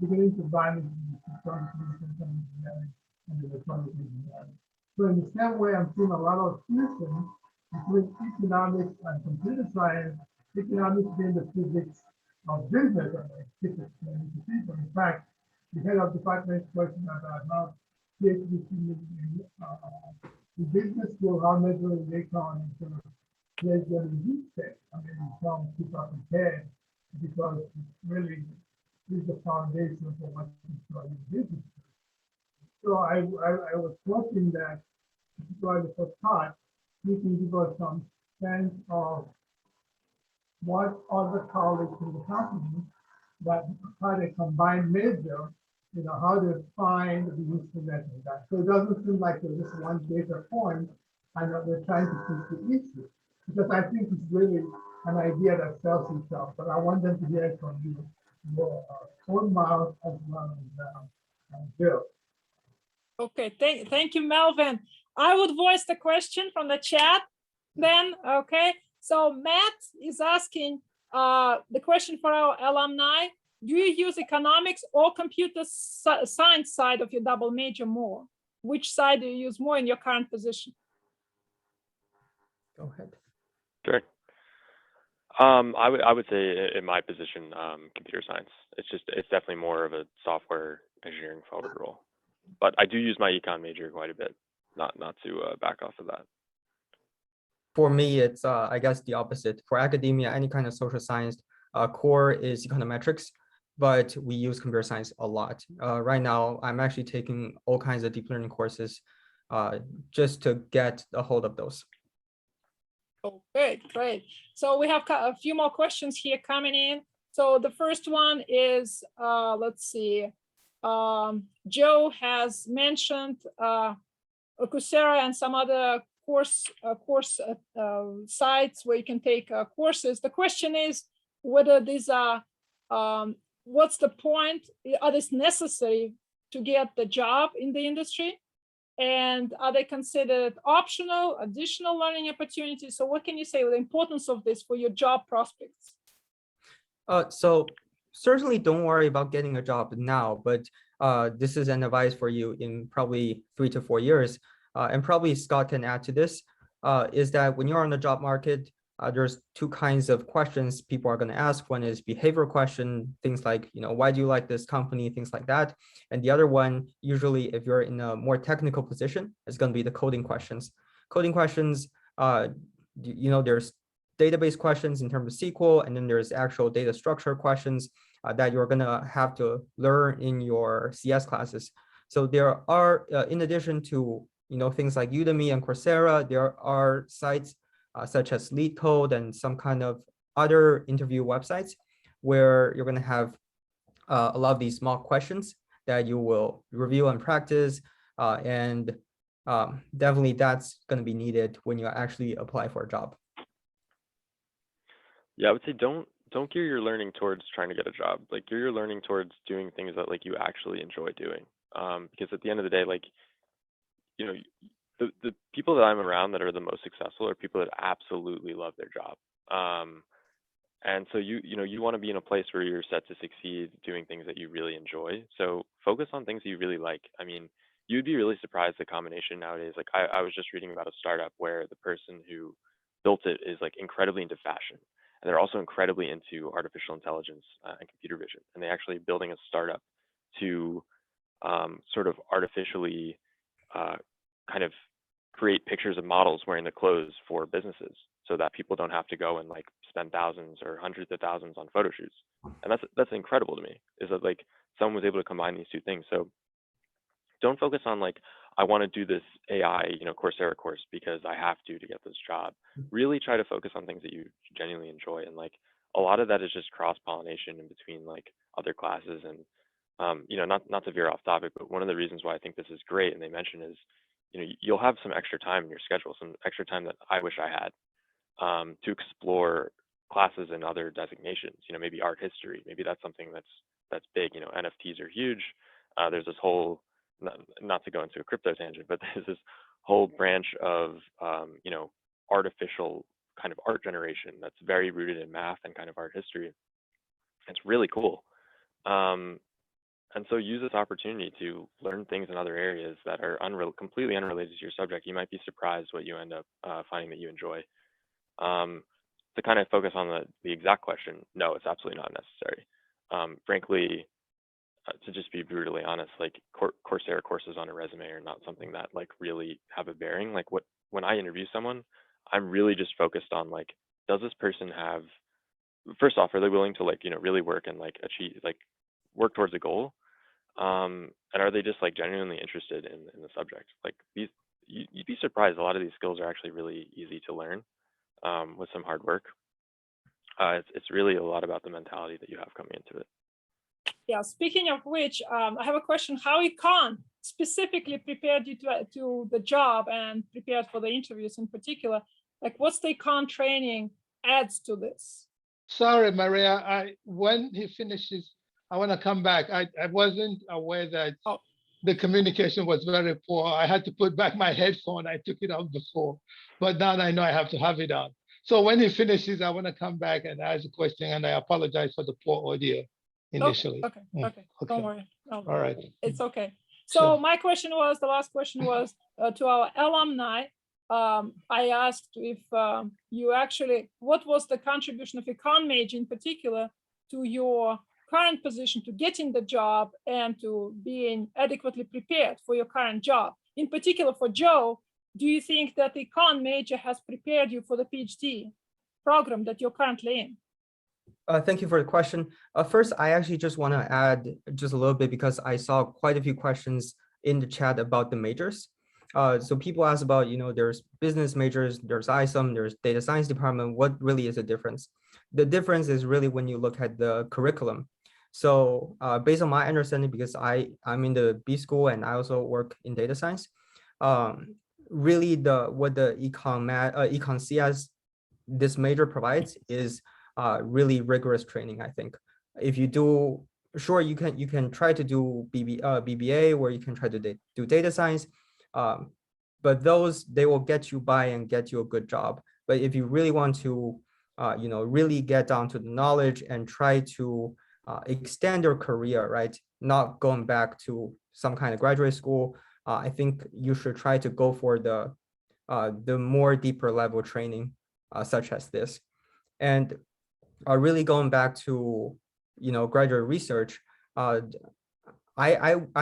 beginning to balance electronic engineering and electronic engineering. So in the same way, I'm seeing a lot of fusion between economics and computer science, economics being the physics of business and physics to people. In fact, the head of department question about how PhD students in business school, how measuring Econ into there's going to be tech. I mean, some people are prepared because it's really is the foundation for what you in business. So I was hoping that particularly for Todd, you can give us some sense of what other colleagues in the company that had a combined major, how to find the usefulness of that. So it doesn't seem like there's just one data point and that we're trying to push the issue. Because I think it's really an idea that sells itself, but I want them to hear it from you, your own mouth as well as Bill. Okay, thank you, Melvin. I would voice the question from the chat then, okay? So Matt is asking the question for our alumni, do you use economics or computer science side of your double major more? Which side do you use more in your current position? Go ahead. Sure. I would say in my position, computer science. It's definitely more of a software engineering forward role. But I do use my econ major quite a bit. Not to back off of that. For me, it's I guess the opposite. For academia, any kind of social science, core is econometrics, but we use computer science a lot. Right now, I'm actually taking all kinds of deep learning courses just to get a hold of those. Okay, great. So we have a few more questions here coming in. So the first one is, let's see, Joe has mentioned Coursera and some other course sites where you can take courses. The question is whether these are, what's the point? Are these necessary to get the job in the industry? And are they considered optional, additional learning opportunities? So what can you say with the importance of this for your job prospects? So certainly don't worry about getting a job now, but this is an advice for you in probably 3 to 4 years. And probably Scott can add to this, is that when you're on the job market, there's two kinds of questions people are going to ask. One is behavioral question, things like, why do you like this company, things like that. And the other one, usually if you're in a more technical position, is going to be the coding questions. Coding questions, there's database questions in terms of SQL, and then there's actual data structure questions that you're going to have to learn in your CS classes. So there are, in addition to things like Udemy and Coursera, there are sites such as LeetCode and some kind of other interview websites where you're going to have a lot of these mock questions that you will review and practice. And definitely that's going to be needed when you actually apply for a job. Yeah, I would say don't gear your learning towards trying to get a job. Like gear your learning towards doing things that like you actually enjoy doing. Because at the end of the day, like, the people that I'm around that are the most successful are people that absolutely love their job. And so you want to be in a place where you're set to succeed doing things that you really enjoy. So focus on things that you really like. I mean, you'd be really surprised the combination nowadays. Like I was just reading about a startup where the person who built it is like incredibly into fashion. they're also incredibly into artificial intelligence and computer vision, and they're actually building a startup to sort of artificially kind of create pictures of models wearing the clothes for businesses, so that people don't have to go and like spend thousands or hundreds of thousands on photo shoots. And that's incredible to me, is that like someone was able to combine these two things. So don't focus on like, I want to do this AI, Coursera course because I have to get this job. Really try to focus on things that you genuinely enjoy. And like a lot of that is just cross-pollination in between like other classes. And not to veer off topic, but one of the reasons why I think this is great, and they mentioned, is you'll have some extra time in your schedule, some extra time that I wish I had, to explore classes and other designations. Maybe art history, maybe that's something that's big. NFTs are huge. There's this whole, not to go into a crypto tangent, but there's this whole branch of artificial kind of art generation that's very rooted in math and kind of art history. It's really cool. And so use this opportunity to learn things in other areas that are completely unrelated to your subject. You might be surprised what you end up finding that you enjoy. To kind of focus on the exact question, no, it's absolutely not necessary. Frankly, to just be brutally honest, like Coursera courses on a resume are not something that like really have a bearing. Like when I interview someone, I'm really just focused on like, does this person have, first off, are they willing to like, really work and like achieve, like work towards a goal? And are they just like genuinely interested in the subject? Like you'd be surprised. A lot of these skills are actually really easy to learn with some hard work. It's really a lot about the mentality that you have coming into it. Yeah, speaking of which, I have a question. How Econ specifically prepared you to the job and prepared for the interviews in particular? Like, what's the Econ training adds to this? Sorry, Maria, when he finishes, I want to come back. I wasn't aware that the communication was very poor. I had to put back my headphone. I took it off before, but now I know I have to have it on. So when he finishes, I want to come back and ask a question, and I apologize for the poor audio initially. Okay. Don't worry. No, All right. it's okay. So Sure. my question was, the last question was to our alumni. I asked if you actually, what was the contribution of Econ major in particular to your current position, to getting the job and to being adequately prepared for your current job? In particular for Joe, do you think that the Econ major has prepared you for the PhD program that you're currently in? Thank you for the question. First, I actually just want to add just a little bit, because I saw quite a few questions in the chat about the majors. So people ask about, there's business majors, there's ISOM, there's data science department. What really is the difference? The difference is really when you look at the curriculum. So based on my understanding, because I'm in the B school and I also work in data science, really what the Econ CS, this major provides is really rigorous training. I think if you do, sure, you can try to do BBA, or you can try to do data science, but they will get you by and get you a good job. But if you really want to really get down to the knowledge and try to extend your career, right, not going back to some kind of graduate school, I think you should try to go for the more deeper level training, such as this. And really going back to graduate research, I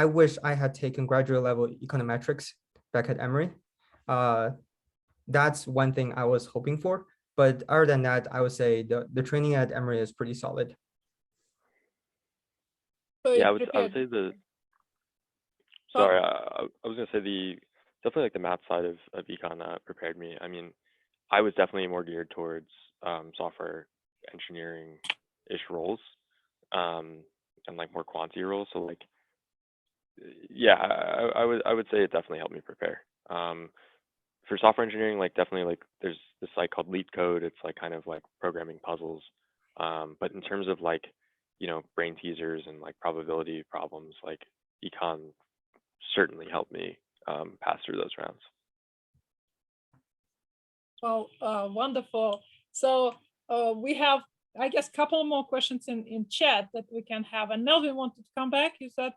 wish I had taken graduate level econometrics back at Emory. That's one thing I was hoping for, but other than that, I would say the training at Emory is pretty solid. Yeah, I would say sorry, I was gonna say definitely like the math side of econ prepared me. I mean, I was definitely more geared towards software engineering-ish roles, and like more quantity roles. So like, yeah, I would say it definitely helped me prepare. For software engineering, like definitely like there's this site called Leet Code. It's like kind of like programming puzzles. But in terms of like, brain teasers and like probability problems, like econ certainly helped me pass through those rounds. Well, wonderful. So we have, I guess, a couple more questions in chat that we can have. And Melvin wanted to come back. You said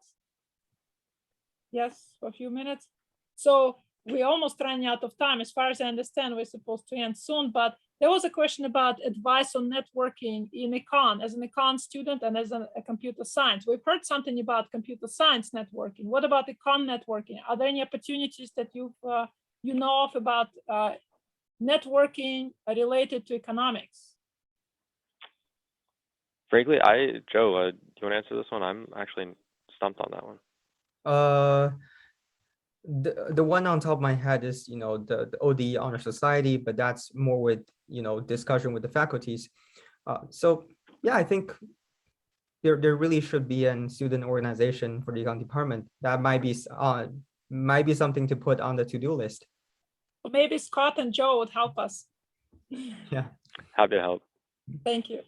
yes for a few minutes. So we're almost running out of time. As far as I understand, we're supposed to end soon, but There was a question about advice on networking in Econ, as an Econ student and as a computer science. We've heard something about computer science networking. What about Econ networking? Are there any opportunities that you know of about networking related to economics? Frankly, Joe, do you want to answer this one? I'm actually stumped on that one. The one on top of my head is, the ODE Honor Society, but that's more with, discussion with the faculties. So yeah, I think there really should be a student organization for the econ department. That might be something to put on the to-do list. Well, maybe Scott and Joe would help us. Yeah. Happy to help. Thank you.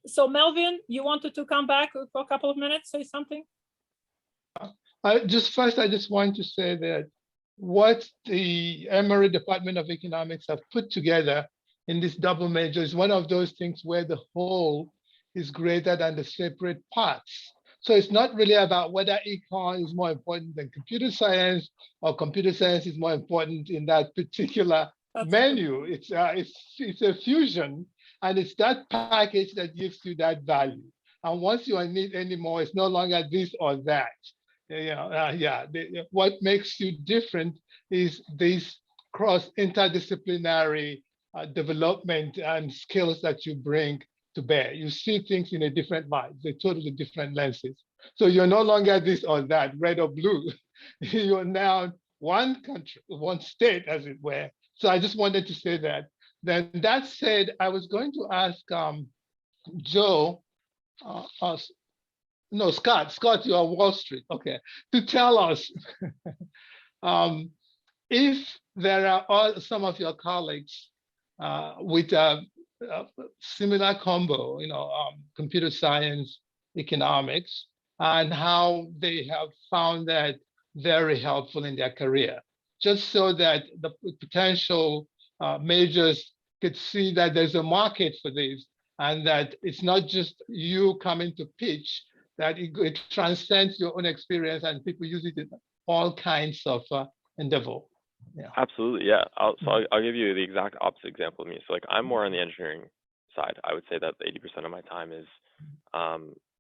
So Melvin, you wanted to come back for a couple of minutes, say something? I just want to say that what the Emory Department of Economics have put together in this double major is one of those things where the whole is greater than the separate parts. So it's not really about whether econ is more important than computer science or computer science is more important in that particular menu. It's a fusion, and it's that package that gives you that value. And once you don't need anymore, it's no longer this or that. What makes you different is this cross interdisciplinary development and skills that you bring to bear. You see things in a different light, they're totally different lenses. So you're no longer this or that, red or blue. You're now one country, one state, as it were. So I just wanted to say that. Then that said, I was going to ask Joe, no, Scott, you're on Wall Street, okay, to tell us if there are some of your colleagues with a similar combo, computer science, economics, and how they have found that very helpful in their career, just so that the potential majors could see that there's a market for this and that it's not just you coming to pitch, that it transcends your own experience and people use it in all kinds of endeavor. Yeah. Absolutely, yeah. I'll give you the exact opposite example of me. So like I'm more on the engineering side. I would say that 80% of my time is,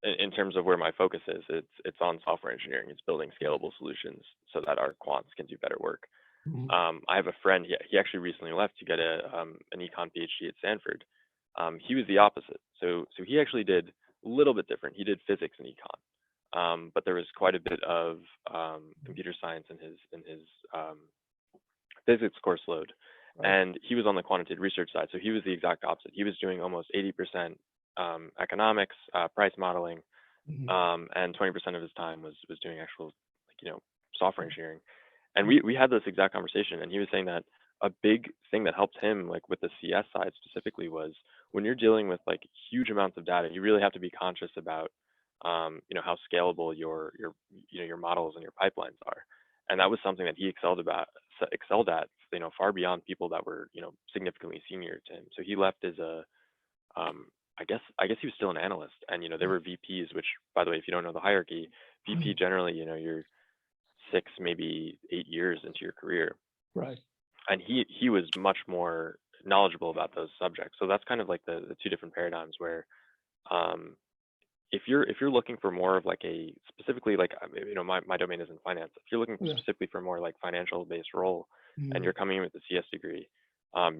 in terms of where my focus is, it's on software engineering. It's building scalable solutions so that our quants can do better work. Mhm. I have a friend. He actually recently left to get an econ PhD at Stanford. He was the opposite. So he actually did a little bit different. He did physics and econ, but there was quite a bit of computer science in his physics course load. Right. And he was on the quantitative research side. So he was the exact opposite. He was doing almost 80% economics, price modeling, Mhm. and 20% of his time was doing actual, software engineering. And we had this exact conversation, and he was saying that a big thing that helped him, like with the CS side specifically, was when you're dealing with like huge amounts of data, you really have to be conscious about, how scalable your models and your pipelines are. And that was something that he excelled at, far beyond people that were, significantly senior to him. So he left as I guess he was still an analyst, and there were VPs, which, by the way, if you don't know the hierarchy, VP generally, you're 6, maybe 8 years into your career. Right. And he was much more knowledgeable about those subjects. So that's kind of like the two different paradigms where, if you're looking for more of like a specifically like, my domain is in finance. If you're looking Yeah. specifically for more like financial based role, Mhm. and you're coming in with a CS degree,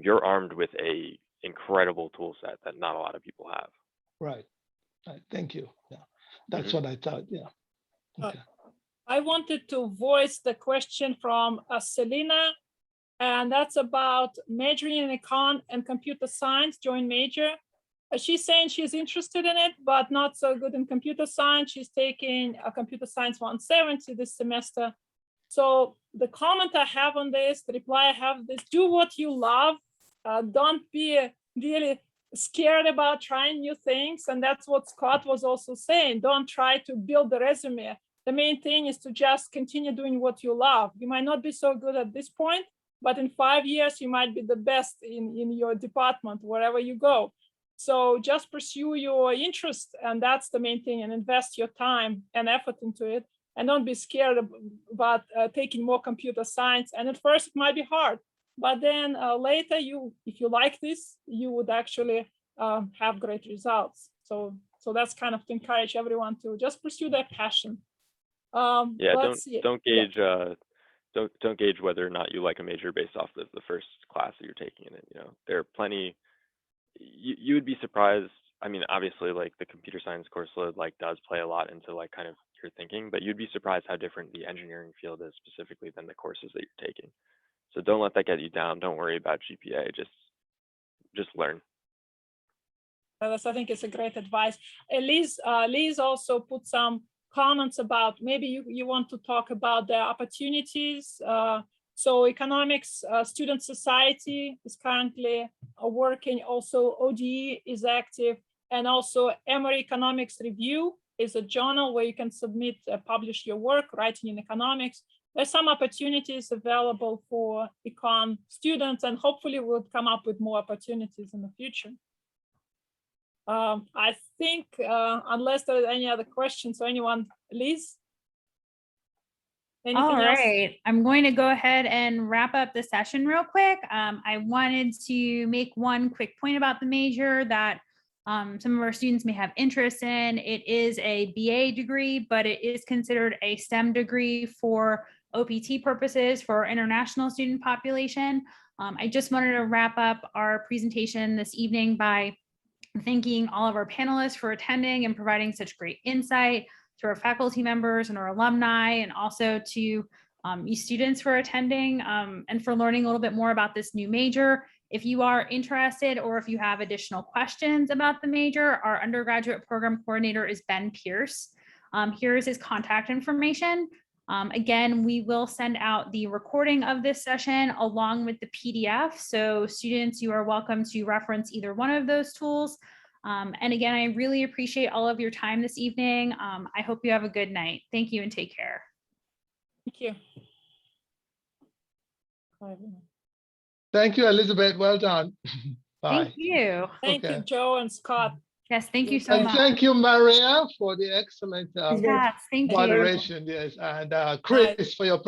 you're armed with a incredible tool set that not a lot of people have. Right. Thank you. Yeah, that's Mhm. what I thought. Yeah. Okay. I wanted to voice the question from Selena, and that's about majoring in econ and computer science, joint major. She's saying she's interested in it, but not so good in computer science. She's taking a computer science 170 this semester. So the comment I have on this, the reply I have is, do what you love. Don't be really scared about trying new things. And that's what Scott was also saying. Don't try to build the resume. The main thing is to just continue doing what you love. You might not be so good at this point, but in 5 years, you might be the best in your department, wherever you go. So just pursue your interest, and that's the main thing, and invest your time and effort into it. And don't be scared about taking more computer science. And at first, it might be hard. but then later if you like this, you would actually have great results. So that's kind of to encourage everyone to just pursue their passion. Yeah, let's see. don't gauge don't gauge whether or not you like a major based off of the first class that you're taking in it. You know, there are plenty. You would be surprised. I mean, obviously, like the computer science course load like does play a lot into like kind of your thinking, but you'd be surprised how different the engineering field is specifically than the courses that you're taking. So don't let that get you down. Don't worry about GPA. Just learn. I think it's a great advice. Liz also put some comments about maybe you want to talk about the opportunities. So economics student society is currently working. Also ODE is active, and also Emory Economics Review is a journal where you can submit, publish your work, writing in economics. There's some opportunities available for econ students, and hopefully we'll come up with more opportunities in the future. I think unless there are any other questions, or anyone, Liz? Anything All else? right, I'm going to go ahead and wrap up the session real quick. I wanted to make one quick point about the major that some of our students may have interest in. It is a BA degree, but it is considered a STEM degree for OPT purposes for our international student population. I just wanted to wrap up our presentation this evening by thanking all of our panelists for attending and providing such great insight, to our faculty members and our alumni, and also to you students for attending and for learning a little bit more about this new major. If you are interested or if you have additional questions about the major, our undergraduate program coordinator is Ben Pierce. Here is his contact information. Again, we will send out the recording of this session along with the PDF. So students, you are welcome to reference either one of those tools. And again, I really appreciate all of your time this evening. I hope you have a good night. Thank you and take care. Thank you. Thank you, Elizabeth. Well done. Bye. Thank you. Thank Okay. you, Joe and Scott. Yes, thank you so And much. thank you, Maria, for the excellent Yes, thank you. moderation. Yes, and Chris for your presentation.